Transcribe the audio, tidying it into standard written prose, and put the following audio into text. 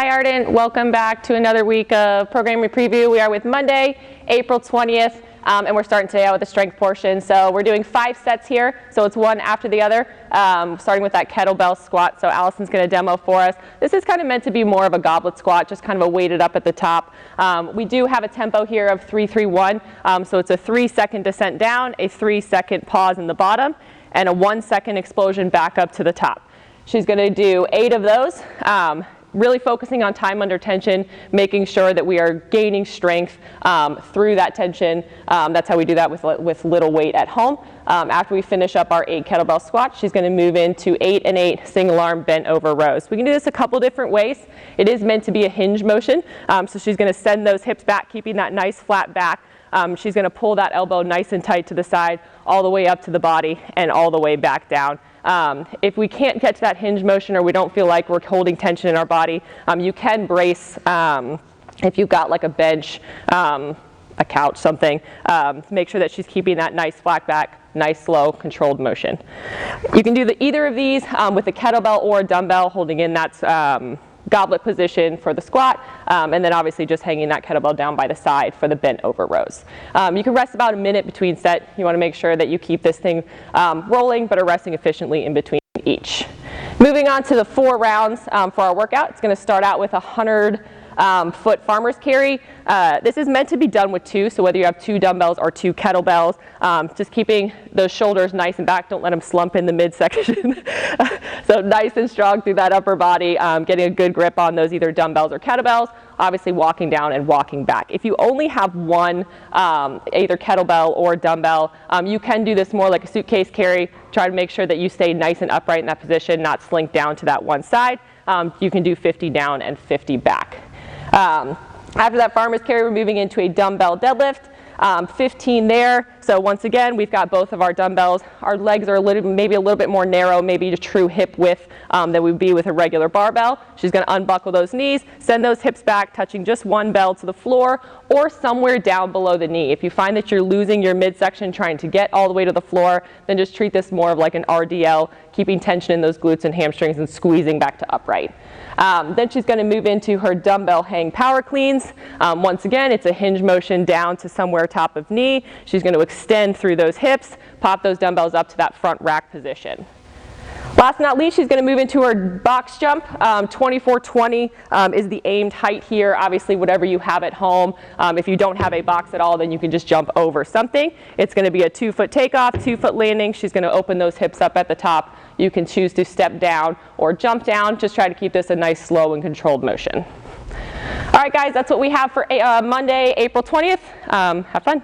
Hi Ardent, welcome back to another week of programming preview. We are with Monday, April 20th, and we're starting today out with the strength portion. So we're doing 5 sets here, so it's one after the other, starting with that kettlebell squat. So Allison's going to demo for us. This is kind of meant to be more of a goblet squat, just kind of a weighted up at the top. We do have a tempo here of 3-3-1, so it's a 3-second descent down, a 3-second pause in the bottom, and a 1-second explosion back up to the top. She's going to do 8 of those. Really focusing on time under tension, making sure that we are gaining strength through that tension. That's how we do that with little weight at home. After we finish up our 8 kettlebell squats, she's going to move into 8 and 8 single arm bent over rows. We can do this a couple different ways. It is meant to be a hinge motion, so she's going to send those hips back, keeping that nice flat back. She's going to pull that elbow nice and tight to the side, all the way up to the body, and all the way back down. If we can't get to that hinge motion or we don't feel like we're holding tension in our body, you can brace if you've got like a bench, a couch, something. Make sure that she's keeping that nice flat back, nice, slow, controlled motion. You can do either of these with a kettlebell or a dumbbell, holding in that goblet position for the squat, and then obviously just hanging that kettlebell down by the side for the bent over rows. You can rest about a minute between set. You want to make sure that you keep this thing rolling, but are resting efficiently in between each. Moving on to the 4 rounds for our workout. It's going to start out with a 100-foot farmer's carry. This is meant to be done with 2, so whether you have 2 dumbbells or 2 kettlebells, just keeping those shoulders nice and back. Don't let them slump in the midsection. So nice and strong through that upper body, getting a good grip on those either dumbbells or kettlebells, obviously walking down and walking back. If you only have one, either kettlebell or dumbbell, you can do this more like a suitcase carry. Try to make sure that you stay nice and upright in that position, not slink down to that one side. You can do 50 down and 50 back. After that farmer's carry, we're moving into a dumbbell deadlift. 15 there. So once again, we've got both of our dumbbells. Our legs are maybe a little bit more narrow, maybe a true hip width than would be with a regular barbell. She's going to unbuckle those knees, send those hips back, touching just one bell to the floor or somewhere down below the knee. If you find that you're losing your midsection trying to get all the way to the floor, then just treat this more of like an RDL, keeping tension in those glutes and hamstrings and squeezing back to upright. Then she's going to move into her dumbbell hang power cleans. Once again, it's a hinge motion down to somewhere top of knee. She's going to extend through those hips, pop those dumbbells up to that front rack position. Last but not least, she's going to move into her box jump. 24-20 is the aimed height here. Obviously, whatever you have at home. If you don't have a box at all, then you can just jump over something. It's going to be a 2-foot takeoff, 2-foot landing. She's going to open those hips up at the top. You can choose to step down or jump down. Just try to keep this a nice, slow, and controlled motion. All right, guys, that's what we have for Monday, April 20th. Have fun.